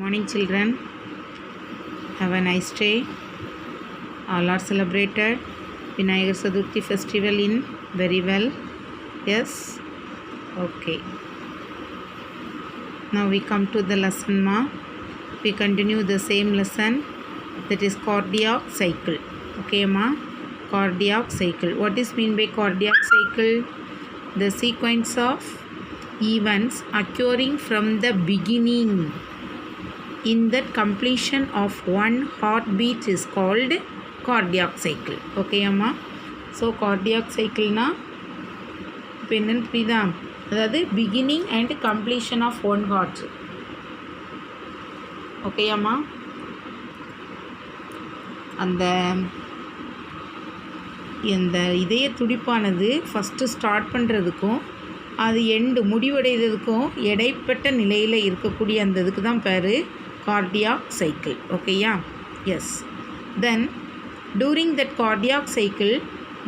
Morning children, have a nice day. All are celebrated Vinayagar Chaturthi festival in very well. Yes, okay. Now we come to the lesson ma. We continue the same lesson, that is cardiac cycle. Okay ma, cardiac cycle. What is mean by cardiac cycle? The sequence of events occurring from the beginning in that completion of one heartbeat is called cardiac cycle. Okay amma, so cardiac cycle na இப்போ என்னன்னு புரியுதா, அதாவது beginning and completion of one heart. Okay அம்மா, அந்த இந்த இதய துடிப்பானது first start பண்ணுறதுக்கும் அது எண்டு முடிவடைகிறதுக்கும் இடைப்பட்ட நிலையில் இருக்கக்கூடிய அந்த இதுக்கு தான் பேர் cardiac cycle. ஓகேயா? Yes. Then during that cardiac cycle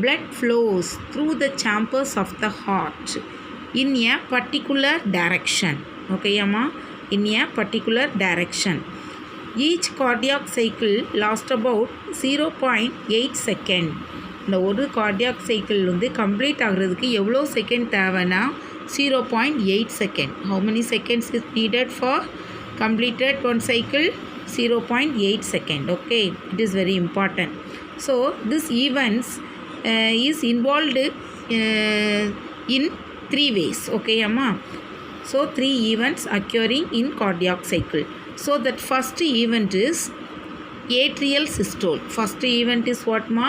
blood flows through the chambers of the heart in a particular direction. ஓகேயாம்மா? in a particular direction. Each cardiac cycle lasts about 0.8 second. இந்த ஒரு கார்டியாக் சைக்கிள் வந்து complete ஆகிறதுக்கு எவ்வளோ second தேவைன்னா 0.8 second. How many seconds is needed for completed one cycle? 0.8 second. Okay, it is very important. So this events is involved in three ways. Okay amma, so three events occurring in cardiac cycle. So that first event is atrial systole. First event is what ma?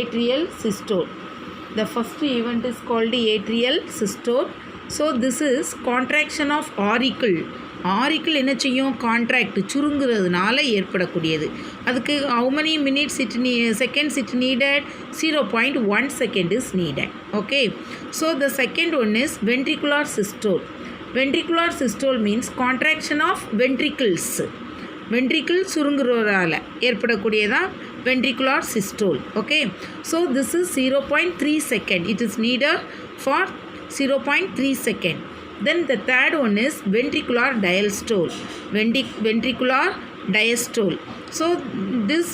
Atrial systole. The first event is called atrial systole. So this is contraction of auricle. Auricle என்ன செய்யும்? Contract, சுருங்குறதுனால ஏற்படக்கூடியது. அதுக்கு how many minutes seconds it needed? 0.1 second is needed. Okay, so the second one is ventricular systole. Ventricular systole means contraction of ventricles. ventricle சுருங்குறதால ஏற்படக்கூடியதான் ventricular systole. Okay, so this is 0.3 second. It is needed for 0.3 second. Then the third one is ventricular diastole. Ventricular diastole. So this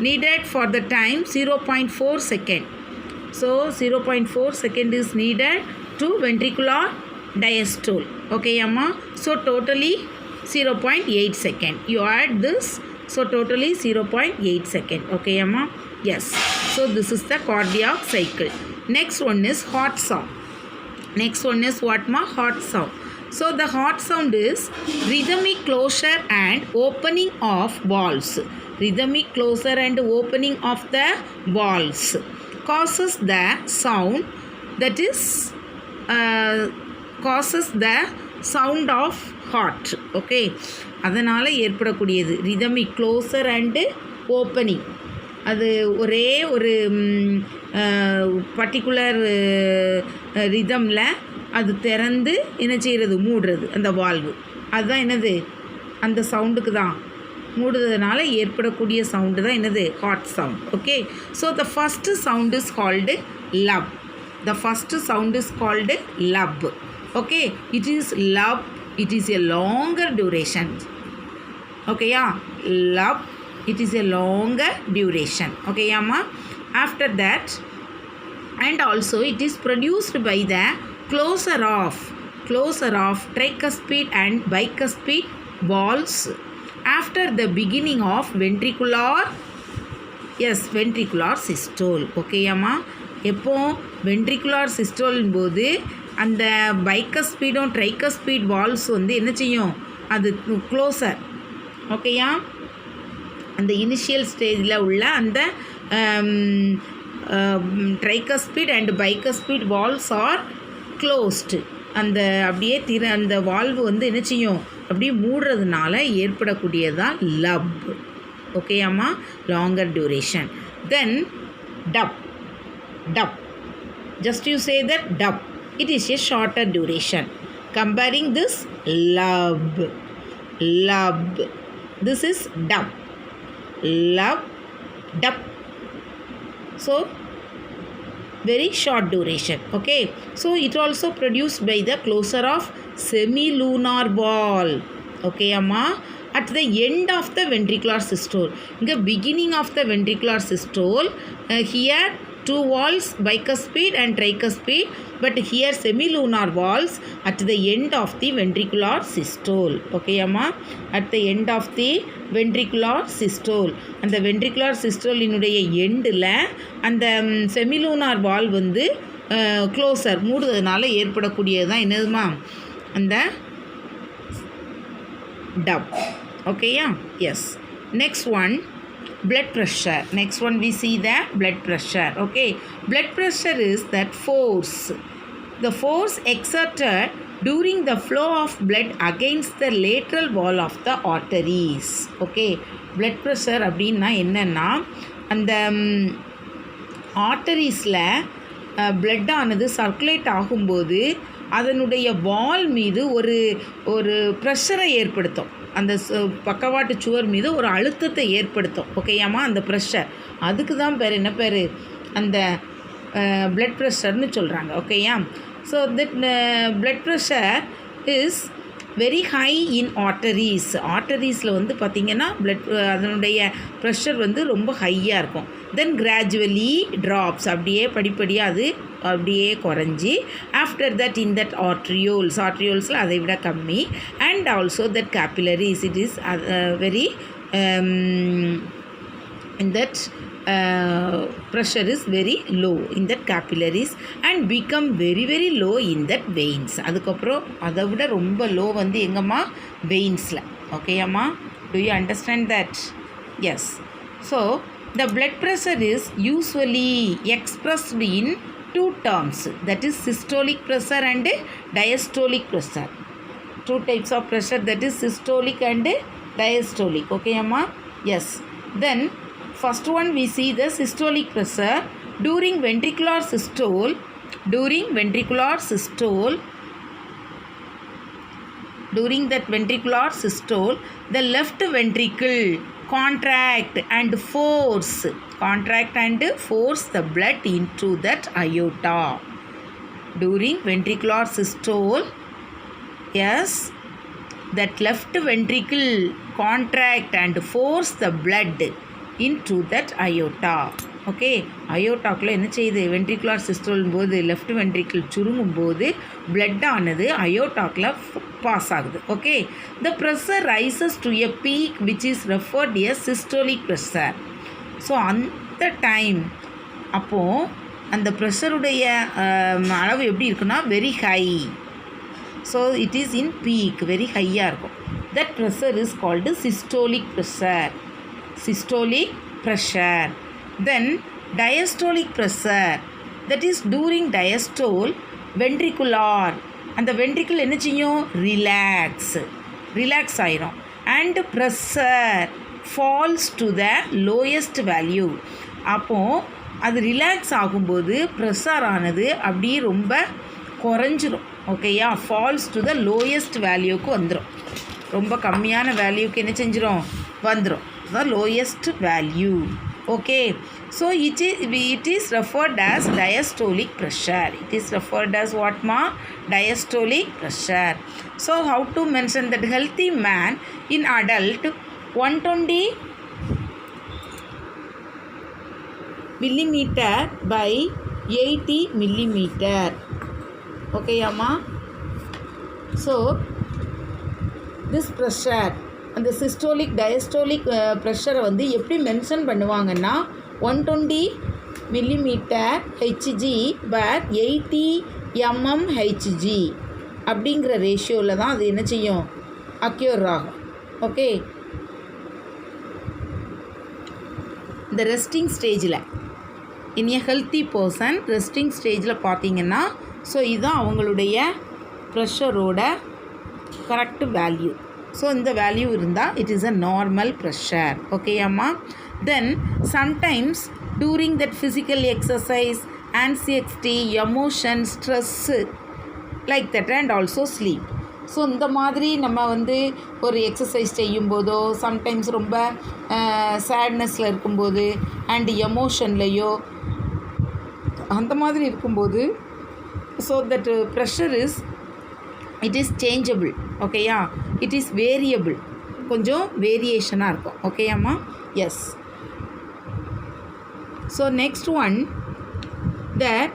needed for the time 0.4 second. So 0.4 second is needed to ventricular diastole. Okay amma, so totally 0.8 second. You add this, so totally 0.8 second. Okay amma, yes. So this is the cardiac cycle. Next one is heart sound. Next one is what ma? Heart sound. So the heart sound is rhythmic closure and opening of valves. Rhythmic closure and opening of the valves causes the sound, that is causes the sound of heart. Okay, அதனால் ஏற்படக்கூடியது rhythmic closure and opening. அது ஒரே ஒரு particular ரிதமில் அது திறந்து என்ன செய்கிறது? மூடுறது, அந்த valve. அதுதான் என்னது? அந்த சவுண்டுக்கு தான், மூடுறதுனால ஏற்படக்கூடிய சவுண்டு தான் என்னது? Heart sound. Okay, so the first sound is called lub. The first sound is called lub. Okay, it is lub. It is a longer duration. ஓகேயா? Lub, it is a longer duration. Okay amma, after that, and also it is produced by the closure of tricuspid and bicuspid valves after the beginning of ventricular systole. Okay amma, எப்போ ventricular systole போது அந்த bicuspidum tricuspid valves வந்து என்ன செய்யும்? அது closer. ஓகேயா? அந்த initial ஸ்டேஜில் உள்ள அந்த tricuspid and bicuspid valves are closed. அந்த அப்படியே அந்த வால்வு வந்து என்ன செய்யும்? அப்படியே மூடுறதுனால ஏற்படக்கூடியதான் லப். ஓகே அம்மா, longer duration. Then dub. Just you say that dub. It is a shorter duration comparing this lub. This is dub. Love, dup. So very short duration. Okay, so it also produced by the closure of semilunar valve. ஓகேயாம்மா. at the end of the ventricular systole, இங்கே beginning of the ventricular systole, here two valves, bicuspid and tricuspid, but here semilunar valves at the end of the ventricular systole. ஓகேயாம்மா, at the end of the ventricular systole, அந்த ventricular systole இனுடைய எண்டில் அந்த semilunar வால் வந்து closer மூடுவதனால ஏற்படக்கூடியது தான் என்னதுமா அந்த dub. ஓகேயா, yes. Next one blood pressure. Next one we see the blood pressure. Okay, blood pressure is that force, the force exerted during the flow of blood against the lateral wall of the arteries. Okay, blood pressure அப்படின்னா என்னன்னா அந்த ஆர்டரிஸில் blood ஆனது circulate ஆகும்போது அதனுடைய வால் மீது ஒரு ப்ரெஷரை ஏற்படுத்தும், அந்த பக்கவாட்டு சுவர் மீது ஒரு அழுத்தத்தை ஏற்படுத்தும். ஓகேயாம்மா, அந்த ப்ரெஷர் அதுக்கு தான் பேர் என்ன பேர், அந்த blood ப்ரெஷர்னு சொல்கிறாங்க. ஓகேயா, so that blood pressure is very high in arteries. ஆர்டரிஸில் வந்து பார்த்திங்கன்னா அதனுடைய ப்ரெஷர் வந்து ரொம்ப ஹையாக இருக்கும். தென் கிராஜுவலி ட்ராப்ஸ், அப்படியே படிப்படியாக அது அப்படியே குறைஞ்சி ஆஃப்டர் தட் இன் தட் ஆர்ட்ரியோல்ஸில் அதை விட கம்மி. And also that capillaries, it is very in that pressure is very low in that capillaries and become very very low in that veins. அதுக்கப்புறம் அதை விட ரொம்ப லோ வந்து எங்கம்மா வெயின்ஸில். ஓகேயாம்மா, do you understand that? Yes. So the blood pressure is usually expressed in two terms, that is systolic pressure and diastolic pressure. Two types of pressure, that is systolic and diastolic. ஓகேயாம்மா, yes. Then first one we see the systolic pressure during ventricular systole. During that ventricular systole, the left ventricle contract and force the blood into that aorta. During ventricular systole, yes, that left ventricle contract and force the blood into that aorta. Okay, அயோட்டாக்குள்ளே என்ன செய்யுது, ventricular systole போது left ventricle சுருங்கும் போது blood ஆனது அயோட்டாக்கில் pass ஆகுது. Okay, the pressure rises to a peak which is referred a systolic pressure. So அந்த டைம் அப்போது அந்த ப்ரெஷருடைய அளவு எப்படி இருக்குன்னா very high. So it is in peak, very ஹையாக இருக்கும். That pressure is called systolic pressure. Systolic pressure. Then diastolic pressure, that is during diastole ventricular, and the ventricle என்ன செய்யும், ரிலாக்ஸ் ஆயிரும் and pressure falls to the lowest value. அப்போது அது relax ஆகும்போது pressure ஆனது அப்படியே ரொம்ப குறைஞ்சிரும். ஓகேயா, ஃபால்ஸ் டு த லோயஸ்ட் வேல்யூக்கு வந்துடும், ரொம்ப கம்மியான வேல்யூக்கு என்ன செஞ்சிடும், வந்துடும், the lowest value. Okay, so it is referred as diastolic pressure. It is referred as what ma, diastolic pressure. So how to mention that healthy man in adult 120 millimeter by 80 millimeter. Okay amma, so this pressure அந்த systolic diastolic ப்ரெஷரை வந்து எப்படி mention பண்ணுவாங்கன்னா 120 millimeter Hg per 80 mmHg அப்படிங்கிற ரேஷியோவில் தான் அது என்ன செய்யும், அக்யூர் ஆகும். ஓகே, இந்த ரெஸ்டிங் ஸ்டேஜில் in a healthy person resting ஸ்டேஜில் பார்த்தீங்கன்னா, ஸோ இதுதான் அவங்களுடைய ப்ரெஷரோட கரெக்ட் வேல்யூ. ஸோ இந்த வேல்யூ இருந்தால் it is a normal pressure. ஓகேயாம்மா, then sometimes during that physical exercise, anxiety, emotion, stress like that and also sleep. So இந்த மாதிரி நம்ம வந்து ஒரு எக்ஸசைஸ் செய்யும்போதோ, சம்டைம்ஸ் ரொம்ப சேட்னஸில் இருக்கும்போது அண்ட் எமோஷன்லேயோ அந்த மாதிரி இருக்கும்போது, so that pressure is it is changeable. ஓகேயா, இட் இஸ் வேரியபிள், கொஞ்சம் வேரியேஷனாக இருக்கும். ஓகேயாம்மா? Yes. So next one, that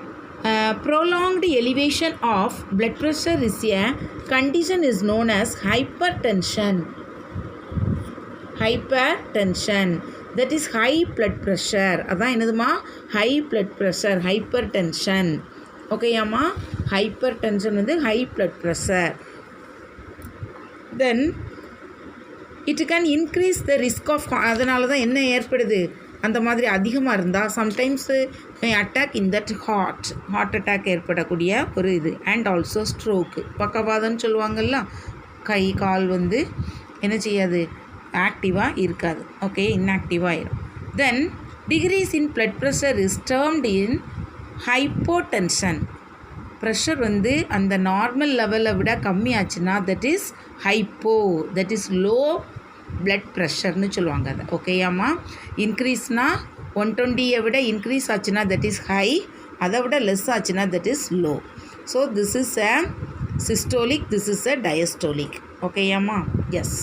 prolonged elevation of blood pressure is a condition is known as hypertension. Hypertension, that is high blood pressure. அதான் என்னதுமா? high blood pressure, hypertension. ஓகேயாம்மா? hypertension வந்து high blood pressure. Then it can increase the risk of, அதனால தான் என்ன ஏற்படுது, அந்த மாதிரி அதிகமாக இருந்தால் sometimes attack in that heart attack ஏற்படக்கூடிய ஒரு இது. அண்ட் ஆல்சோ ஸ்ட்ரோக்கு, பக்கவாதம்னு சொல்லுவாங்கள்ல, கை கால் வந்து என்ன செய்யாது, ஆக்டிவாக இருக்காது. ஓகே, இன்ஆக்டிவாக ஆயிரும். Then decrease in blood pressure is termed in hypotension. Pressure வந்து அந்த நார்மல் லெவலை விட கம்மியாச்சுன்னா that is hypo, that is low blood ப்ரெஷர்னு சொல்லுவாங்க அதை. ஓகேயாம்மா? இன்க்ரீஸ்னால் 120 விட இன்க்ரீஸ் ஆச்சுன்னா தட் இஸ் ஹை, அதை விட லெஸ் ஆச்சுன்னா that is low. So this is a systolic, this is a diastolic. ஓகேயாம்மா? எஸ்.